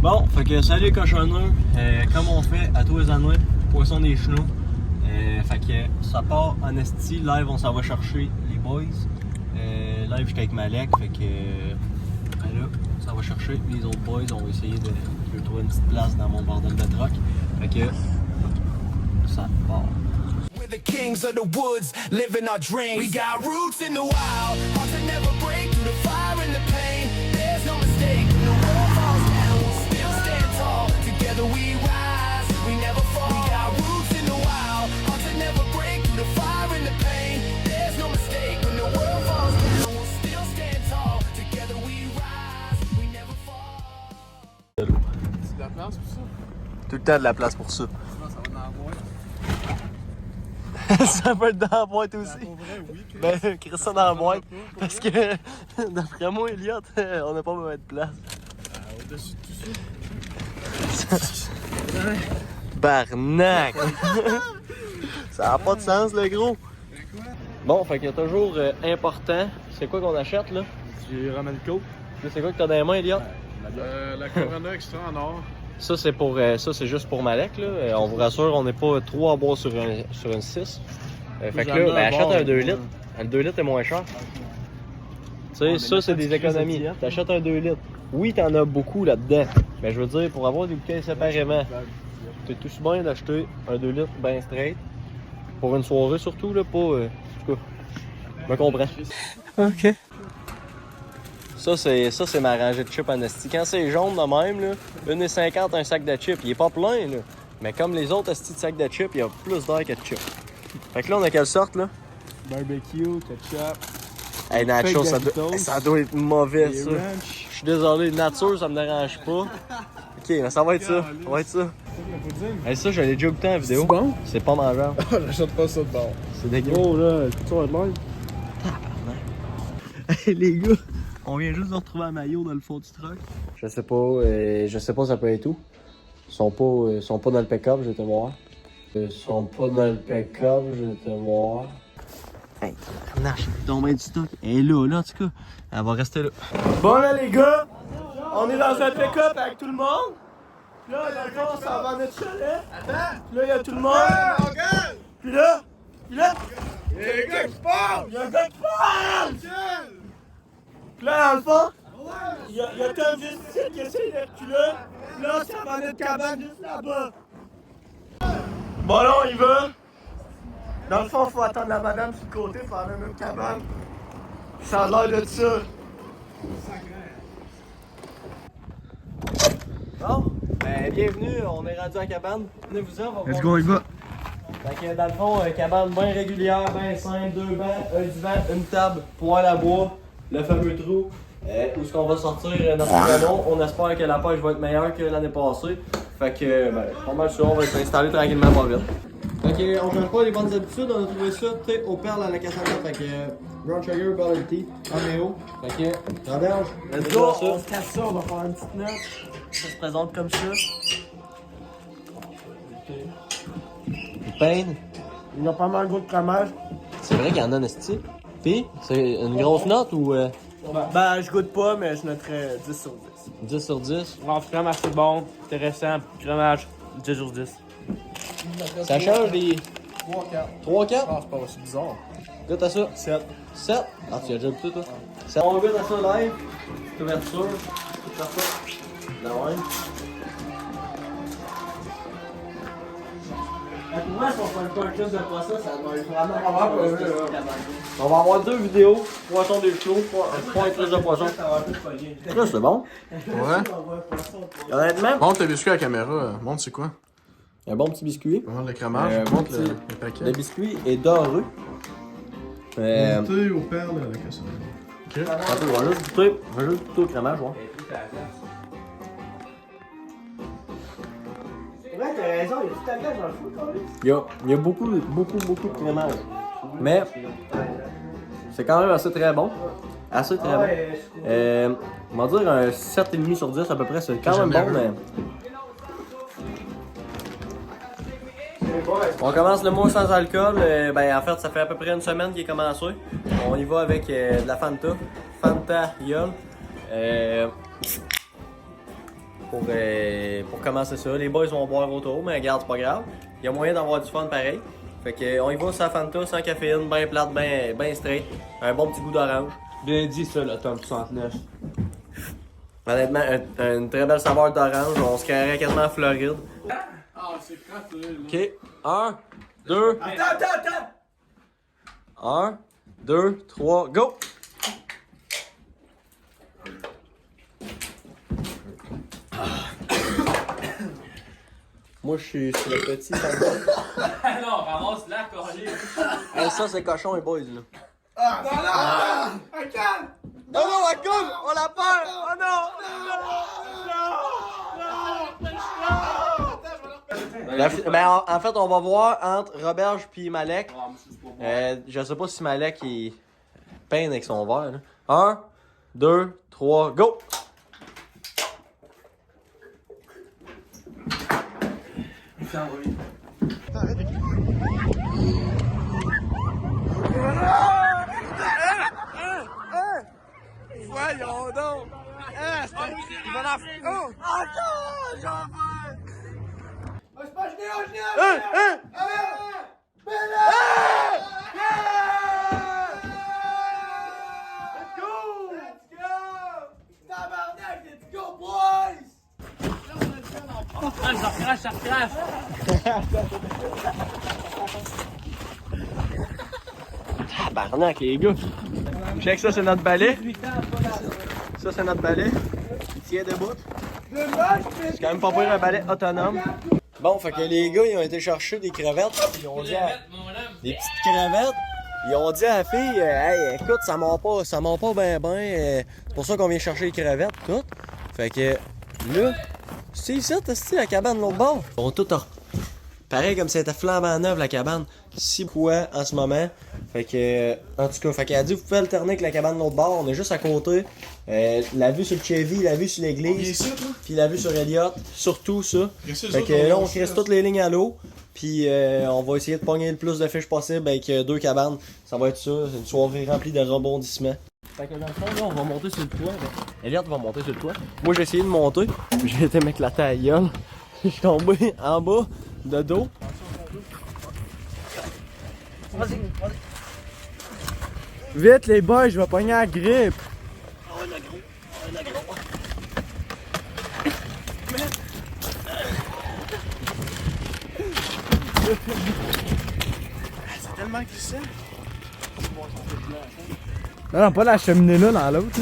Bon, fait que salut les cochonneux, comme on fait à tous les années, poisson des chenaux. Fait que ça part en esti, live on s'en va chercher les boys. Live j'étais avec Malek, fait que là, on s'en va chercher les autres boys, on va essayer de trouver une petite place dans mon bordel de truck. Fait que ça part. We're the kings of the woods, living our dreams. We got roots in the wild, hearts that never break through the fire and the pain. There's no mistake when the world falls down. We still stand tall, together we rise, we never fall. We got roots in the wild, hearts that never break through the fire and the pain. There's no mistake when the world falls down. We'll still stand tall, together we rise, we never fall. C'est de la place pour ça? Tout le temps de la place pour ça. Sinon, ça va dans la boîte. Ça peut être dans la boîte aussi. Pour vrai, oui. Ben, crée ça dans la boîte. Parce que, d'après moi, Elliot, on n'a pas besoin de place. Au-dessus de tout ça. Barnac! Ça n'a pas de sens, le gros. Bon, fait qu'il y a toujours important. C'est quoi qu'on achète, là? J'ai ramène le coke. C'est quoi que t'as dans les mains, Elliot? La Corona Extra en or. Ça, c'est pour ça, c'est juste pour Malek, là. On vous rassure, on n'est pas 3 à boire sur une 6. Fait que là, ben, achète un 2 litres. Le 2 litres est moins cher. Tu sais, ça, c'est des économies. T'achètes un 2 litres. Oui, t'en as beaucoup là-dedans. Mais je veux dire, pour avoir des bouteilles séparément, t'es tout bien d'acheter un 2 litres bien straight. Pour une soirée surtout, là, pas... en tout cas, je me comprends. OK. Ça, c'est ma rangée de chips en esti. Quand c'est jaune de même, là, 1,50$ un sac de chips. Il est pas plein, là. Mais comme les autres esti de sacs de chips, il y a plus d'air que de chips. Fait que là, on a quelle sorte, là? Barbecue, ketchup. Hey, nacho, ça Doritos. doit être mauvais, Les ça. ranch. Je suis désolé, nature, ça me dérange pas. OK, mais ça va être ça. Ça va être ça. La poutine. Hey, ça, je l'ai déjà goûté en vidéo. C'est bon? C'est pas mangeable. J'achète pas ça de bon. C'est dégueu. Oh là, tu vas de même? Hey, les gars, on vient juste de retrouver un maillot dans le fond du truck. Je sais pas ça peut être où. Ils sont pas dans le pick-up, je vais te voir. Ils sont pas dans le pick-up, je vais te voir. Hey, tabarnache, elle est tombée du stock. Elle est là, en tout cas. Elle va rester là. Bon là les gars, on est dans un pick-up avec tout le monde. Puis là, dans le fond, on s'en va à notre chalet. Attends. Puis là, il y a tout le monde. Puis là, il y a un gars qui parle. Puis là, dans le fond, il y a Tom Justice qui essaye de reculer. Puis là, ça va à notre cabane juste là-bas. Bon, là, on y va. Dans le fond, il faut attendre la madame sur le côté pour aller dans notre cabane. Ça a l'air de ça. Bon, ben, bienvenue, on est rendu à la cabane. Venez-vous-en, on va voir. Let's go, il va. Fait que dans le fond, cabane bien régulière, bien simple, 2 bancs, un divan, une table, poêle à bois, le fameux trou. Où est-ce qu'on va sortir notre canon. On espère que la pêche va être meilleure que l'année passée. Fait que, ben, pas mal sûr, on va s'installer tranquillement pas vite. Fait que, on change pas les bonnes habitudes, on a trouvé ça, tu sais, au perle à la cassette. Fait que, brown sugar, bubble tea, Romeo. Fait que, Roberge, let's go, on se casse ça, on va faire une petite note. Ça se présente comme ça. Peine. Il y a pas mal de goût de fromage. C'est vrai qu'il y en a un esti. Pis, c'est une grosse note ou Ben, je goûte pas, mais je noterais 10 sur 10. 10 sur 10? Non, fromage, c'est bon, intéressant. Fromage, 10 sur 10. Ça change des 3-4. 3-4? Ah, c'est pas aussi bizarre. Goûte à ça. 7. 7? Ah, tu as déjà goûté toi? On goûte à ça live. Couverture. Tout ça. La même. Pour moi, si on fait un podcast de process, ça va être vraiment On va avoir 2 vidéos. Poisson des flots, point et prise de poisson. Là, c'est bon. Ouais. Honnêtement, Montre le biscuit à la caméra. Montre c'est quoi? un bon petit biscuit. Montre le crémage. bon Montre petit- le Le paquet. biscuit est doré. Montez au perle à la cassette. Attends, on va juste goûter au crémage, ouais. C'est vrai, t'as raison, il y a du tangage dans le fou, quand même. Il y a beaucoup de crémage. Mais, c'est quand même assez très bon. Assez très bon. On va dire un 7,5 sur 10 à peu près, c'est quand même bon, mais... On commence le mois sans alcool. Ben, en fait, ça fait à peu près une semaine qu'il est commencé. On y va avec de la Fanta. Fanta Yol. pour commencer ça. Les boys vont boire autour, mais regarde, c'est pas grave. Il y a moyen d'avoir du fun pareil. Fait que on y va sans Fanta, sans caféine, bien plate, bien straight. Un bon petit goût d'orange. Bien dit ça, le tome 69. Honnêtement, une très belle saveur d'orange. On se carrait quasiment en Floride. Ah, c'est craqué, là. Ok, 1, 2. Attends! 1, 2, 3, go! Moi, je suis sur le petit. Ah non, ramasse la collée. Hey, ça, c'est cochon et boys, là. Un calme! Oh non, la gomme! On la perd! Oh non! Ben, en fait, on va voir entre Roberge puis Malek. Je sais pas si Malek est peint avec son verre. Là. 1, 2, 3, go! Voyons donc! Il va la... Oh! Ça recrache! Tabarnak, les gars! Check, ça, c'est notre balai. Ça, c'est notre balai. Tiens debout. C'est quand même pas pire un balai autonome. Bon, fait que les gars, ils ont été chercher des crevettes. Ils ont dit des petites crevettes. Ils ont dit à la fille, hey, écoute, ça mord pas ben. C'est pour ça qu'on vient chercher les crevettes, tout. Fait que là, c'est ici, c'est la cabane de l'autre bord. Ils ont tout pareil comme si c'était flambant neuve la cabane. 6 poids en ce moment. Fait que, en tout cas, fait qu'elle a dit vous pouvez alterner avec la cabane de l'autre bord. On est juste à côté. La vue sur le Chevy, la vue sur l'église. Puis la vue sur Elliott. Surtout ça. Fait que là, on crisse toutes les lignes à l'eau. Puis on va essayer de pogner le plus de fiches possible avec 2 cabanes. Ça va être ça. C'est une soirée remplie de rebondissements. Fait que dans le fond, là, on va monter sur le toit. Elliott va monter sur le toit. Moi, j'ai essayé de monter. J'ai été m'éclater à la gueule. Je suis tombé en bas de dos. Vas-y. Vite les boys, je vais pogner la grippe. C'est tellement glissant. Non, pas la cheminée là, dans l'autre.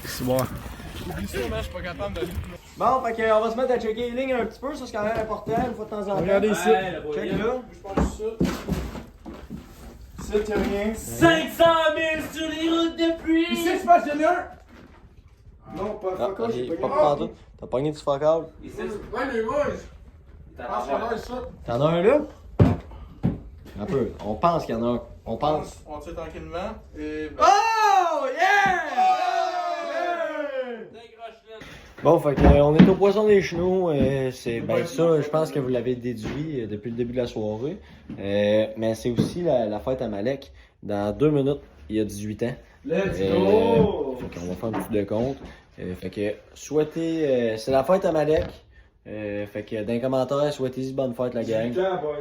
C'est bon. Bon, fait qu'on va se mettre à checker les lignes un petit peu, ça c'est quand même important, une fois de temps en temps. Regardez ici. Check là. Ça, t'as rien. 500 000 sur les routes de pluie! Ici, c'est pas Junior! Non, pas Ah, fuck all, j'ai j'ai pogné. pas pantoute. T'as pogné du fuck out. Ouais, les boys! Ah, c'est pas ça. T'en as un là? Un peu. On pense qu'il y en a un. On pense. On tire tranquillement. Et. Oh! Yeah! Bon, fait que, on est au poisson des chenaux. C'est ben ça, je pense que vous l'avez déduit depuis le début de la soirée. Mais c'est aussi la fête à Malek. Dans 2 minutes, il y a 18 ans. Let's go! Fait qu'on va faire un petit décompte. Fait que souhaitez. C'est la fête à Malek. Fait que dans les commentaires, souhaitez-y bonne fête la gang.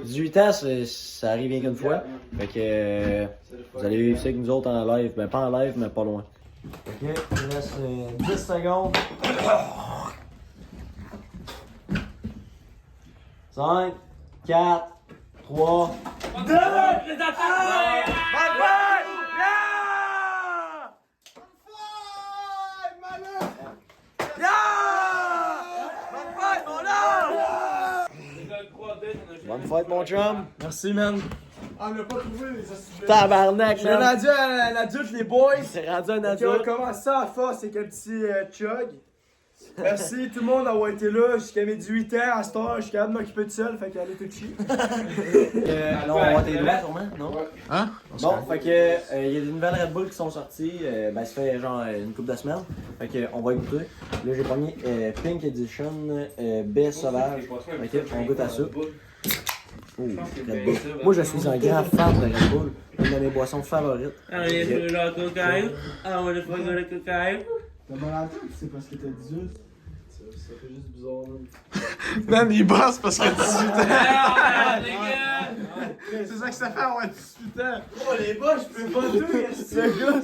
18 ans, ça arrive rien qu'une fois. Fait que vous allez vivre ça avec nous autres en live. Ben pas en live, mais pas loin. Ok, il reste 10 secondes. 5, 4, 3. Les attaques! Bonne fête, mon chum! Merci, man. Ah, on l'a pas trouvé, les astuces. Tabarnak, Je suis rendu à l'adulte, les boys. C'est rendu un Ok, on adulte. commence ça à force avec un petit chug. Merci tout le monde d'avoir été là jusqu'à mes 18 ans. À cette heure, je suis capable de m'occuper de seul, fait qu'allez tout chier. Non, on va tes doigts sûrement, non? Hein? Bon, fait que il y a des nouvelles Red Bull qui sont sorties. Ben, ça fait genre une couple de semaines. Fait que on va écouter. Là, j'ai pogné Pink Edition baie sauvage. Ok, on goûte à ça. Oh, Red Bull. Moi, je suis un grand fan de Red Bull. Une de mes boissons favorites. On est sur le cocaïne. On est sur le cocaïne. T'as mal à la tête, c'est parce que t'as 18. Ça fait juste bizarre, man. Man, il bosse parce qu'il a 18 ans. Ah, les gars! C'est ça que ça fait avoir 18 ans. Oh, les bas, je peux pas tout, ce gars.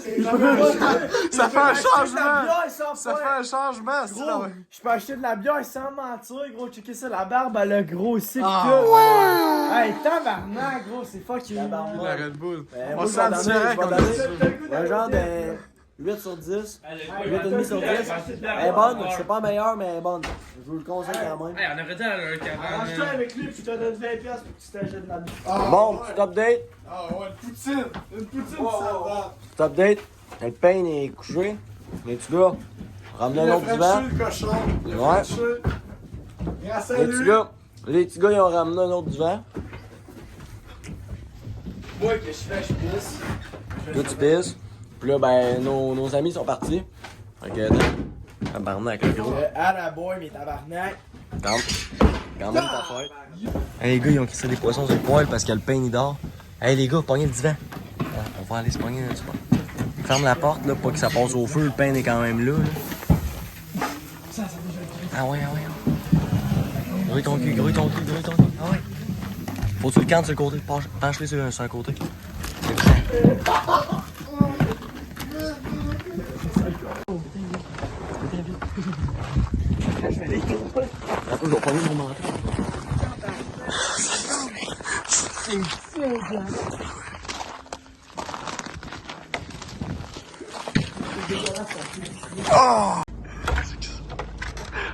Ça fait un changement. Ça Ça fait un changement, c'est Gros, je peux acheter de la bière sans mentir, gros. Checker ça, la barbe, elle a grossi pis Ah, tout. ouais. Hey, tabarnak, gros, c'est fucking. La Red Bull. Ben, On moi, sent je vais direct donner- qu'on a je vais ça. donner un genre de 8 sur 10. 8,5 sur 10. Elle est bonne, c'est pas meilleure, mais elle est bonne. Je vous le conseille quand même. Hey, on aurait dit à un cabane. Arrange-toi avec lui, puis je te donne 20$ pour que tu t'achètes de la bière. Ah, Bon, ouais. petit update. Ah ouais, une poutine. Une poutine, ça va. Petit update. Le pain est couché. Les petits gars, ramenez un autre divan. le cochon. Il a Ouais. frenché. Grâce à Les lui. petits gars, ils ont ramené un autre divan. Moi, que je fais, je pisse. Là, tu pisses. Puis là, ben, nos amis sont partis. Fait que, tabarnak, le gros. À la boy, mes tabarnak. Quand même ta fête. Hey, les gars, ils ont crissé des poissons sur le poêle parce que le pain, il dort. Hey, les gars, pognez le divan. On va aller se pogner là, tu vois. Ferme la porte, là, pas que ça passe au feu. Le pain est quand même là. Ah ouais, ah ouais. Grouille ton cul, grouille ton cul, grouille ton cul. Ah ouais. Faut que tu le cantes sur le côté. Penche-les sur un côté. C'est ça. Attends, je vais prendre mon manteau.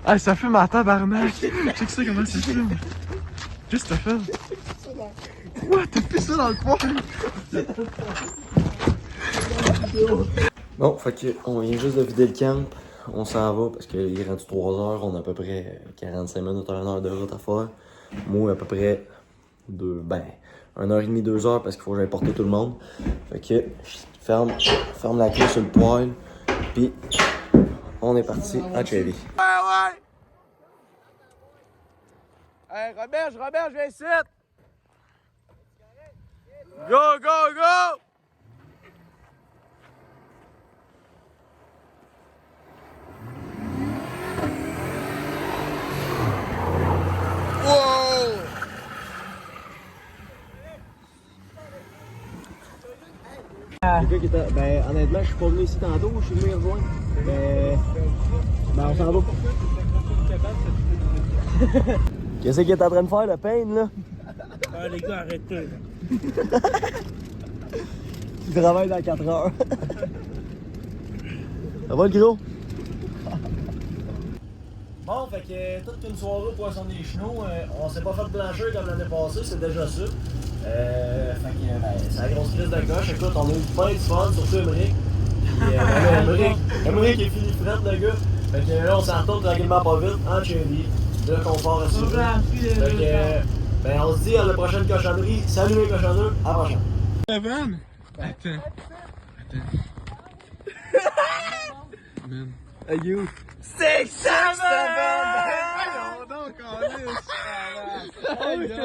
Ah, ça fume à tabarnak. Check ça comment ça fume. Qu'est-ce que t'as fait? Quoi? T'as pissé dans le poêle? Bon, fait que on vient juste de vider le camp. On s'en va parce qu'il est rendu 3 heures. On a à peu près 45 minutes à 1 heure de route à faire. Moi, à peu près 1h30, 2 heures parce qu'il faut que j'aille porter tout le monde. Fait que ferme la clé sur le poêle. Puis on est parti à Chevy. Ouais! Hey, Robert, viens ici! Go! Wow! Les gars qui étaient. Ben, honnêtement, je suis pas venu ici tantôt, je suis venu les rejoindre. Ben, on s'en va. Qu'est-ce qu'il est en train de faire, le pain, là? Ah, les gars, arrêtez. Il travaille dans 4 heures. Ça va, le gros? Bon, fait que toute une soirée au Poisson des Chenaux, on s'est pas fait blanchir comme l'année passée, c'est déjà ça. Fait que c'est la grosse crise de coche. Écoute, on a eu plein de fun, surtout Emmerich. Emmerich est fini frette, le gars. Fait que là, on s'en retourne tranquillement pas vite en Chevy. De confort à suivre. Fait que, on se dit à la prochaine cochonnerie. Salut les cochonneux, à la prochaine. Evan? Attends. Man. Hey you. 6, 7! Voyons donc, Alice.